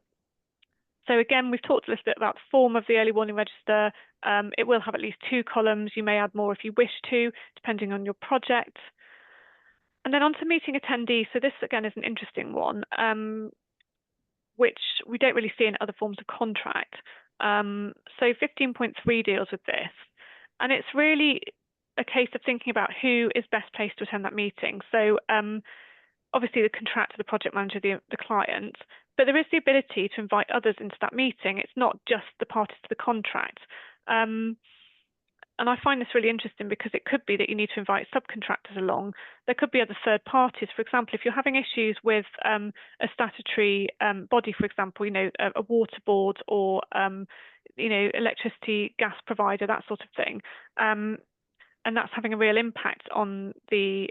So again, we've talked a little bit about the form of the early warning register. It will have at least 2 columns. You may add more if you wish to, depending on your project. And then on to meeting attendees. So this, again, is an interesting one, which we don't really see in other forms of contract. So 15.3 deals with this. And it's really a case of thinking about who is best placed to attend that meeting. So obviously the contractor, the project manager, the client, but there is the ability to invite others into that meeting. It's not just the parties to the contract. And I find this really interesting because it could be that you need to invite subcontractors along. There could be other third parties. For example, if you're having issues with a statutory body, for example, a water board or electricity, gas provider, that sort of thing, and that's having a real impact on the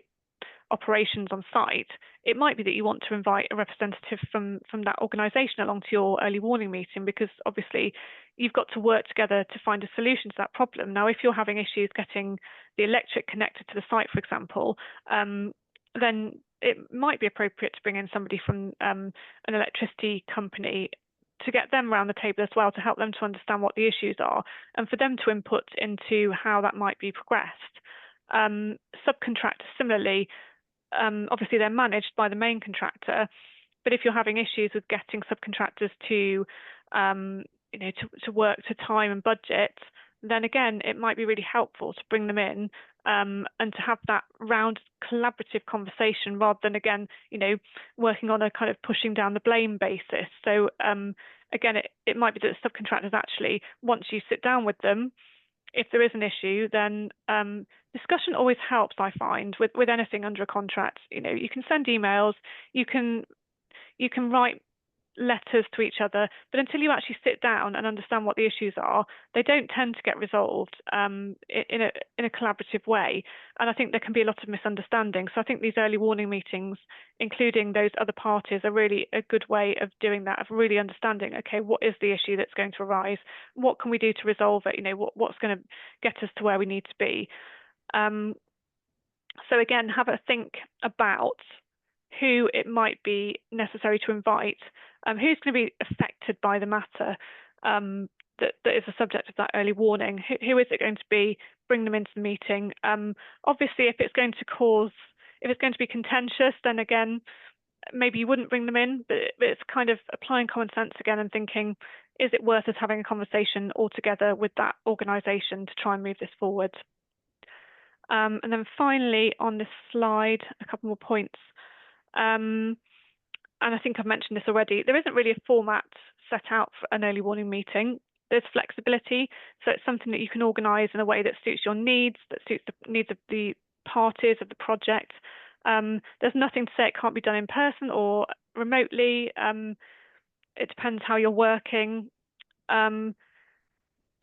operations on site, it might be that you want to invite a representative from that organisation along to your early warning meeting, because obviously you've got to work together to find a solution to that problem. Now, if you're having issues getting the electric connected to the site, for example, then it might be appropriate to bring in somebody from an electricity company to get them around the table as well, to help them to understand what the issues are and for them to input into how that might be progressed. Subcontractors, similarly, obviously they're managed by the main contractor, but if you're having issues with getting subcontractors to, to work to time and budget, then again, it might be really helpful to bring them in and to have that round collaborative conversation rather than, again, working on a kind of pushing down the blame basis. So again, it might be that subcontractors actually, once you sit down with them, if there is an issue, then discussion always helps, I find, with anything under a contract. You can send emails, you can write letters to each other, but until you actually sit down and understand what the issues are, they don't tend to get resolved in a collaborative way. And I think there can be a lot of misunderstanding. So I think these early warning meetings, including those other parties, are really a good way of doing that, of really understanding, okay, what is the issue that's going to arise? What can we do to resolve it? What's going to get us to where we need to be? So again, have a think about who it might be necessary to invite, who's going to be affected by the matter that is the subject of that early warning. Who is it going to be? Bring them into the meeting. Obviously, if it's going to be contentious, then again, maybe you wouldn't bring them in, but it's kind of applying common sense again and thinking, is it worth us having a conversation altogether with that organisation to try and move this forward? And then finally, on this slide, a couple more points. And I think I've mentioned this already, there isn't really a format set out for an early warning meeting. There's flexibility, so it's something that you can organise in a way that suits your needs, that suits the needs of the parties of the project. There's nothing to say it can't be done in person or remotely. It depends how you're working. And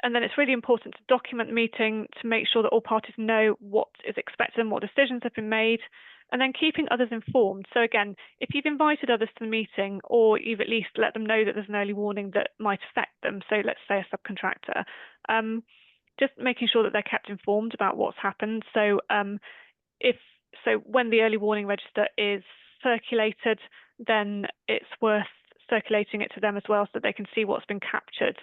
then it's really important to document the meeting to make sure that all parties know what is expected and what decisions have been made, and then keeping others informed. So again, if you've invited others to the meeting, or you've at least let them know that there's an early warning that might affect them, so let's say a subcontractor, just making sure that they're kept informed about what's happened. So when the early warning register is circulated, then it's worth circulating it to them as well so that they can see what's been captured.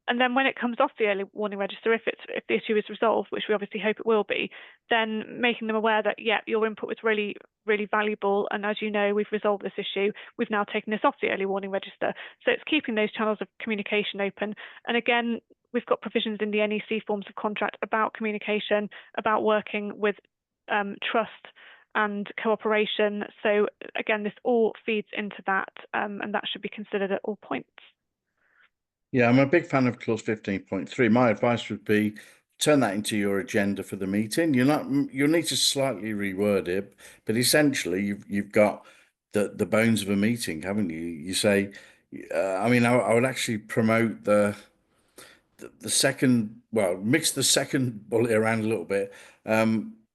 And then when it comes off the early warning register, if the issue is resolved, which we obviously hope it will be, then making them aware that, yeah, your input was really, really valuable. And as you know, we've resolved this issue. We've now taken this off the early warning register. So it's keeping those channels of communication open. And again, we've got provisions in the NEC forms of contract about communication, about working with trust and cooperation. So again, this all feeds into that, and that should be considered at all points. Yeah, I'm a big fan of clause 15.3. My advice would be turn that into your agenda for the meeting. You'll need to slightly reword it, but essentially you've got the bones of a meeting, haven't you? You say, I would actually promote the second, well, mix the second bullet around a little bit.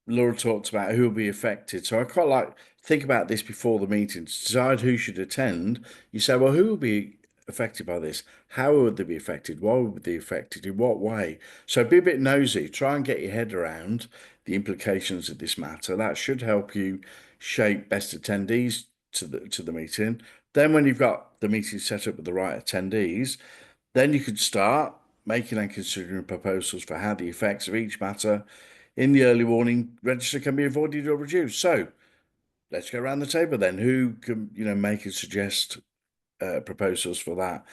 Laura talked about who will be affected. So I quite like think about this before the meeting. To decide who should attend, you say, well, who will be affected by this? How would they be affected? Why would they be affected? In what way? So be a bit nosy. Try and get your head around the implications of this matter. That should help you shape best attendees to the meeting. Then when you've got the meeting set up with the right attendees, then you could start making and considering proposals for how the effects of each matter in the early warning register can be avoided or reduced. So let's go around the table then. Who can make and suggest proposals for that?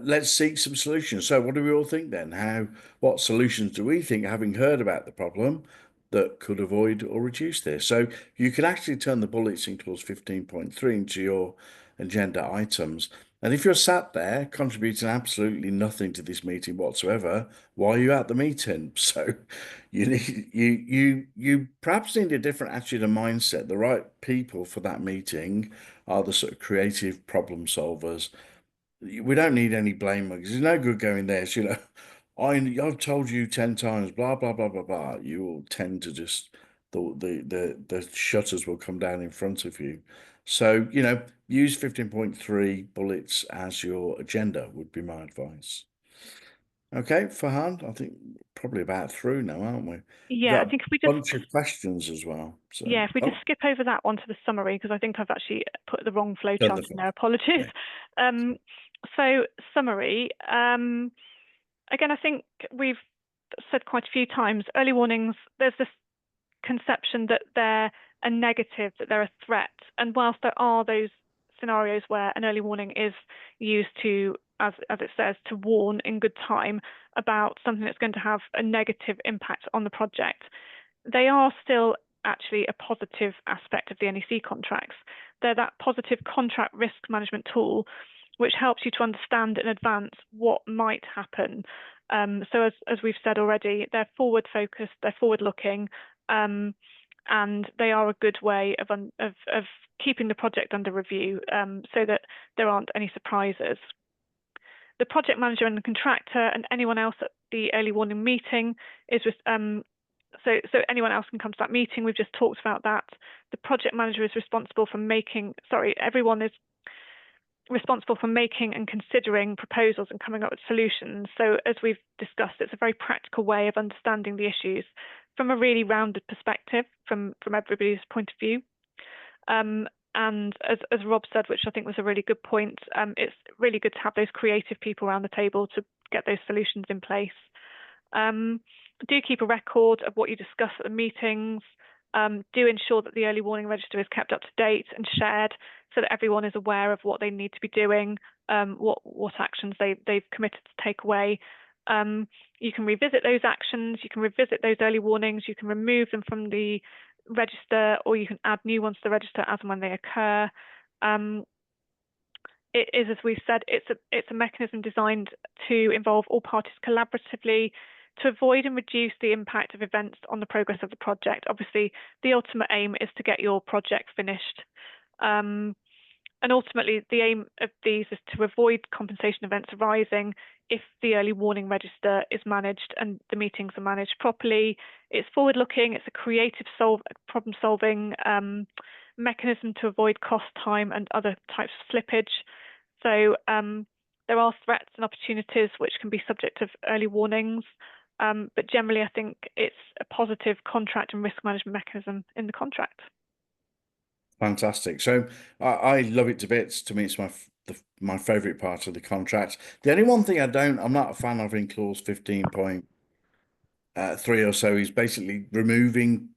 Let's seek some solutions. So what do we all think then? What solutions do we think, having heard about the problem, that could avoid or reduce this? So you can actually turn the bullets in clause 15.3 into your agenda items. And if you're sat there contributing absolutely nothing to this meeting whatsoever, why are you at the meeting? So you perhaps need a different attitude and mindset. The right people for that meeting are the sort of creative problem solvers. We don't need any blame mugs. There's no good going there. So, I've told you 10 times, blah blah blah blah blah. You will tend to just the shutters will come down in front of you. So use 15.3 bullets as your agenda would be my advice. Okay, Farhan, I think probably about through now, aren't we? Yeah, I think if we just bunch of questions as well. So yeah, if we just skip over that one to the summary, because I think I've actually put the wrong flowchart in there. Apologies. Okay. So summary. Again, I think we've said quite a few times, early warnings, there's this conception that they're a negative, that they're a threat. And whilst there are those scenarios where an early warning is used to, as it says, to warn in good time about something that's going to have a negative impact on the project, they are still actually a positive aspect of the NEC contracts. They're that positive contract risk management tool which helps you to understand in advance what might happen. So as we've said already, they're forward focused, they're forward looking, and they are a good way of keeping the project under review, so that there aren't any surprises. The project manager and the contractor and anyone else at the early warning meeting is so anyone else can come to that meeting. We've just talked about that. The project manager is responsible for everyone is responsible for making and considering proposals and coming up with solutions. So as we've discussed, it's a very practical way of understanding the issues from a really rounded perspective from everybody's point of view. And as Rob said, which I think was a really good point, it's really good to have those creative people around the table to get those solutions in place. Do keep a record of what you discuss at the meetings. Do ensure that the early warning register is kept up to date and shared so that everyone is aware of what they need to be doing, what actions they've committed to take away. You can revisit those actions, you can revisit those early warnings, you can remove them from the register, or you can add new ones to the register as and when they occur. It is, as we've said, it's a mechanism designed to involve all parties collaboratively to avoid and reduce the impact of events on the progress of the project. Obviously, the ultimate aim is to get your project finished. And ultimately, the aim of these is to avoid compensation events arising if the early warning register is managed and the meetings are managed properly. It's forward-looking, it's a creative problem-solving mechanism to avoid cost, time, and other types of slippage. So there are threats and opportunities which can be subject of early warnings, but generally I think it's a positive contract and risk management mechanism in the contract. Fantastic. So I love it to bits. To me, it's my favourite part of the contract. The only one thing I'm not a fan of in clause 15.3 or so is basically removing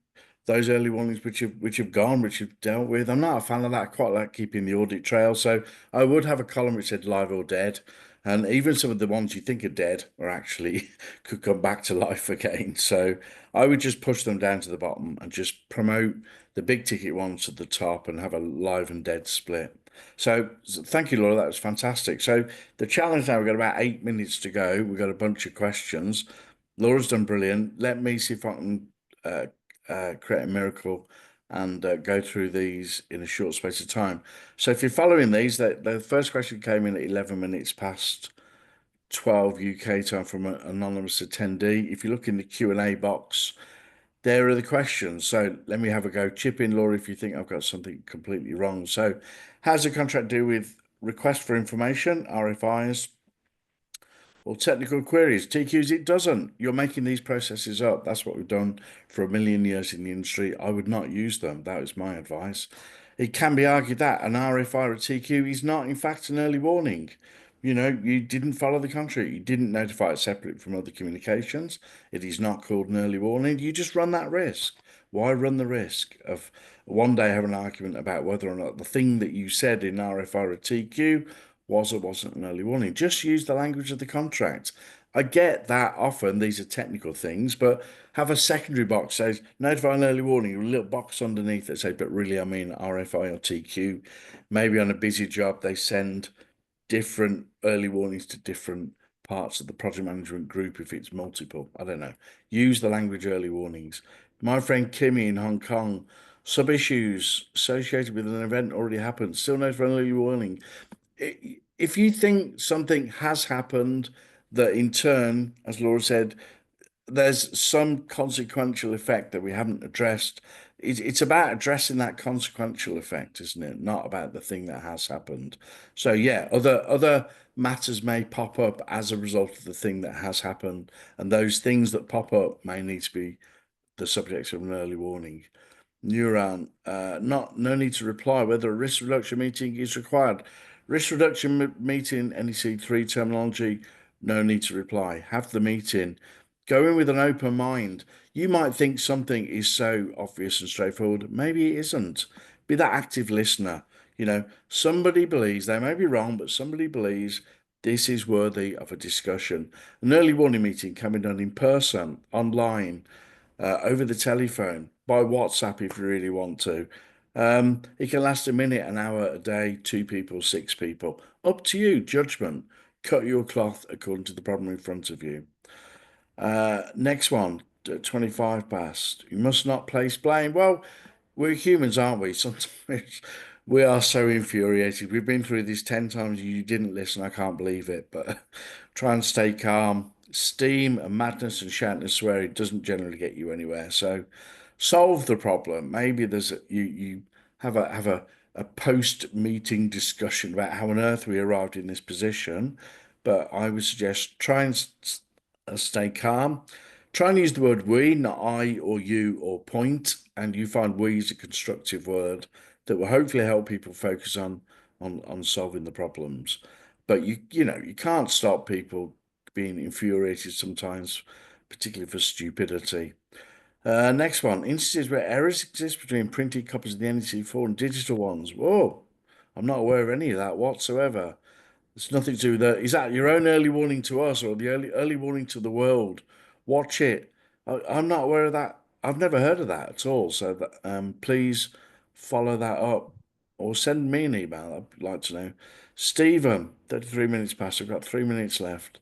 those early warnings which have gone, which you've dealt with. I'm not a fan of that. I quite like keeping the audit trail. So I would have a column which said live or dead. And even some of the ones you think are dead are actually could come back to life again. So I would just push them down to the bottom and just promote the big ticket ones at the top and have a live and dead split. So thank you, Laura. That was fantastic. So the challenge now, we've got about 8 minutes to go. We've got a bunch of questions. Laura's done brilliant. Let me see if I can create a miracle and go through these in a short space of time. So if you're following these, the first question came in at 11 minutes past 12 UK time from an anonymous attendee. If you look in the Q&A box, there are the questions. So let me have a go. Chip in, Laura, if you think I've got something completely wrong. So how's the contract do with request for information, RFIs, or technical queries? TQs, it doesn't. You're making these processes up. That's what we've done for 1,000,000 years in the industry. I would not use them. That was my advice. It can be argued that an RFI or a TQ is not, in fact, an early warning. You know, you didn't follow the contract. You didn't notify it separate from other communications. It is not called an early warning. You just run that risk. Why run the risk of one day having an argument about whether or not the thing that you said in RFI or a TQ was or wasn't an early warning? Just use the language of the contract. I get that often these are technical things, but have a secondary box says notify an early warning, a little box underneath that says, but really I mean RFI or TQ. Maybe on a busy job they send different early warnings to different parts of the project management group if it's multiple. I don't know. Use the language early warnings. My friend Kimmy in Hong Kong, sub issues associated with an event already happened, still notify an early warning. If you think something has happened that in turn, as Laura said, there's some consequential effect that we haven't addressed, it's about addressing that consequential effect, isn't it? Not about the thing that has happened. So yeah, other matters may pop up as a result of the thing that has happened, and those things that pop up may need to be the subject of an early warning. Neuron, no need to reply whether a risk reduction meeting is required. Risk reduction meeting, NEC3 terminology, no need to reply. Have the meeting. Go in with an open mind. You might think something is so obvious and straightforward. Maybe it isn't. Be that active listener. Somebody believes, they may be wrong, but somebody believes this is worthy of a discussion. An early warning meeting can be done in person, online, over the telephone, by WhatsApp if you really want to. It can last a minute, an hour, a day, 2 people, 6 people. Up to you, judgment. Cut your cloth according to the problem in front of you. Next one, 25 past. You must not place blame. Well, we're humans, aren't we? Sometimes we are so infuriated. We've been through this 10 times. You didn't listen. I can't believe it. But try and stay calm. Steam and madness and shouting and swearing doesn't generally get you anywhere. So solve the problem. Maybe you have a post-meeting discussion about how on earth we arrived in this position. But I would suggest try and stay calm. Try and use the word we, not I or you or point, and you find we is a constructive word that will hopefully help people focus on solving the problems. But you can't stop people being infuriated sometimes, particularly for stupidity. Next one, instances where errors exist between printed copies of the NEC4 and digital ones. Whoa, I'm not aware of any of that whatsoever. It's nothing to do with that. Is that your own early warning to us or the early warning to the world? Watch it. I'm not aware of that. I've never heard of that at all. So please follow that up or send me an email. I'd like to know. Stephen, 33 minutes past. I've got 3 minutes left.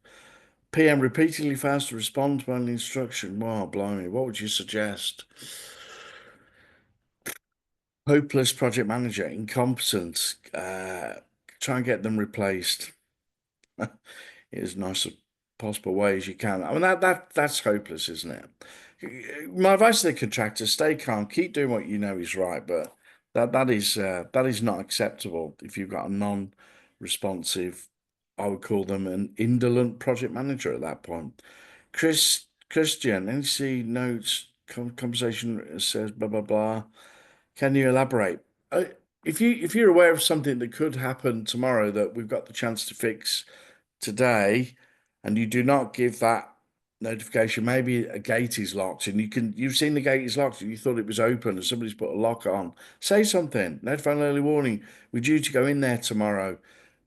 PM repeatedly fails to respond to an instruction. Wow, blimey. What would you suggest? Hopeless project manager, incompetent. Try and get them replaced. As nice a possible way as you can. I mean that's hopeless, isn't it? My advice to the contractor: stay calm, keep doing what you know is right, but that is not acceptable if you've got a non-responsive. I would call them an indolent project manager at that point. Christian, NC notes conversation says blah blah blah. Can you elaborate? If you're aware of something that could happen tomorrow that we've got the chance to fix today, and you do not give that notification, maybe a gate is locked and you've seen the gate is locked and you thought it was open and somebody's put a lock on. Say something, notify an early warning. We're due to go in there tomorrow.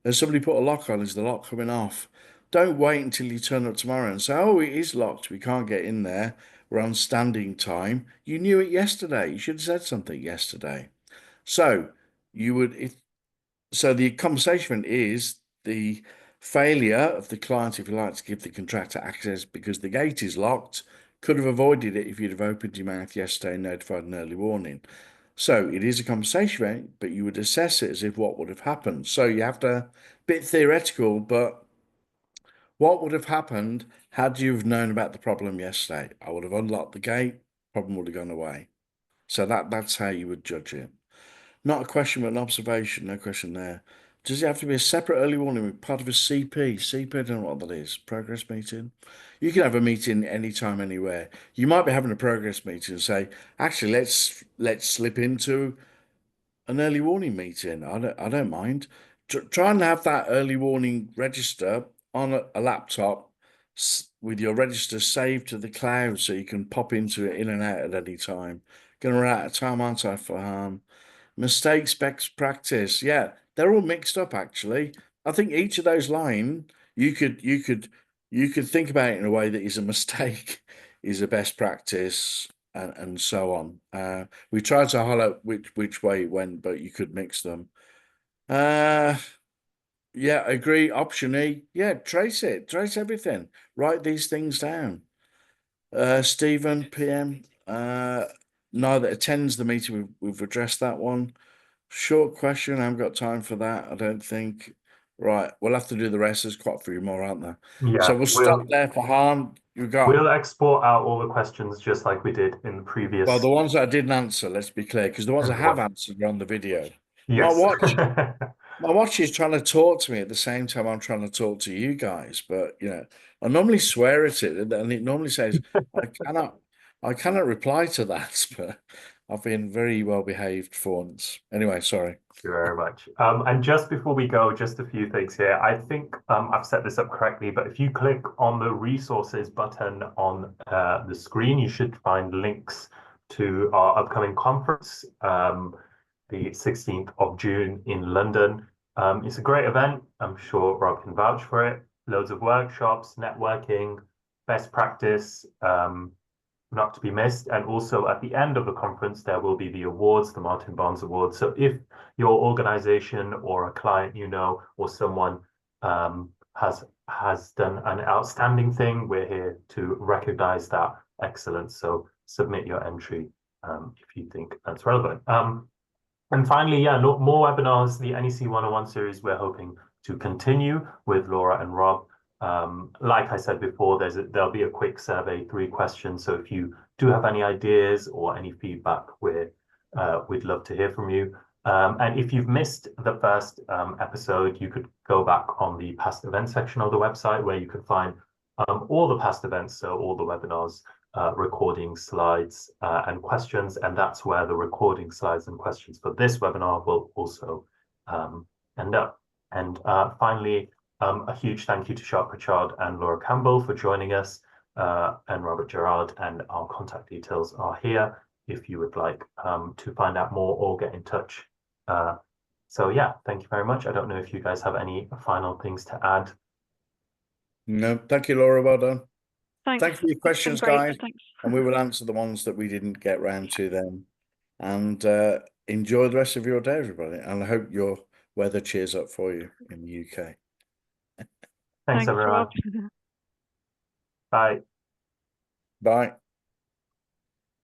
Has somebody put a lock on? Is the lock coming off? Don't wait until you turn up tomorrow and say, oh, it is locked, we can't get in there, we're on standing time. You knew it yesterday. You should have said something yesterday. So the conversation is the failure of the client, if you like, to give the contractor access because the gate is locked. Could have avoided it if you'd have opened your mouth yesterday and notified an early warning. So it is a conversation event, but you would assess it as if what would have happened. So you have to, bit theoretical, but what would have happened had you have known about the problem yesterday? I would have unlocked the gate, problem would have gone away. So that's how you would judge it. Not a question, but an observation. No question there. Does it have to be a separate early warning with part of a CP? CP, I don't know what that is. Progress meeting. You can have a meeting anytime, anywhere. You might be having a progress meeting and say, actually, let's slip into an early warning meeting. I don't mind. Try and have that early warning register on a laptop with your register saved to the cloud so you can pop into it in and out at any time. Going to run out of time, aren't I, Farhan? Mistakes, best practice. Yeah, they're all mixed up actually. I think each of those lines you could think about it in a way that is a mistake, is a best practice, and so on. We tried to highlight which way it went, but you could mix them. Yeah, agree. Option E. Yeah, trace everything. Write these things down. Stephen, PM. Neither attends the meeting. We've addressed that one. Short question. I haven't got time for that, I don't think. Right, we'll have to do the rest. There's quite a few more, aren't there? Yeah, So we'll stop there for harm. We'll export out all the questions just like we did in the previous. Well, the ones that I didn't answer, let's be clear, because the ones I have answered are on the video. Yes. My watch is trying to talk to me at the same time I'm trying to talk to you guys, but I normally swear at it, and it normally says I cannot reply to that, but I've been very well behaved for once. Anyway, sorry. Thank you very much. And just before we go, just a few things here. I think I've set this up correctly, but if you click on the resources button on the screen, you should find links to our upcoming conference, the 16th of June in London. It's a great event. I'm sure Rob can vouch for it. Loads of workshops, networking, best practice, not to be missed. And also at the end of the conference, there will be the awards, the Martin Barnes Awards. So if your organization or a client you know or someone has done an outstanding thing, we're here to recognize that excellence. So submit your entry if you think that's relevant. And finally, yeah, more webinars. The NEC 101 series, we're hoping to continue with Laura and Rob. Like I said before, there'll be a quick survey, 3 questions. So if you do have any ideas or any feedback, we'd love to hear from you. And if you've missed the first episode, you could go back on the past events section of the website where you could find all the past events, so all the webinars, recording slides and questions, and that's where the recording slides and questions for this webinar will also end up. And finally, a huge thank you to Sharpe Pritchard and Laura Campbell for joining us, and Robert Gerrard, and our contact details are here if you would like to find out more or get in touch. So yeah, thank you very much. I don't know if you guys have any final things to add. No, thank you, Laura. Well done. Thanks. Thanks for your questions, Great. guys. Thanks. And we will answer the ones that we didn't get round to then. And enjoy the rest of your day, everybody. And I hope your weather cheers up for you in the UK. Thanks everyone. Rob. Bye. Bye.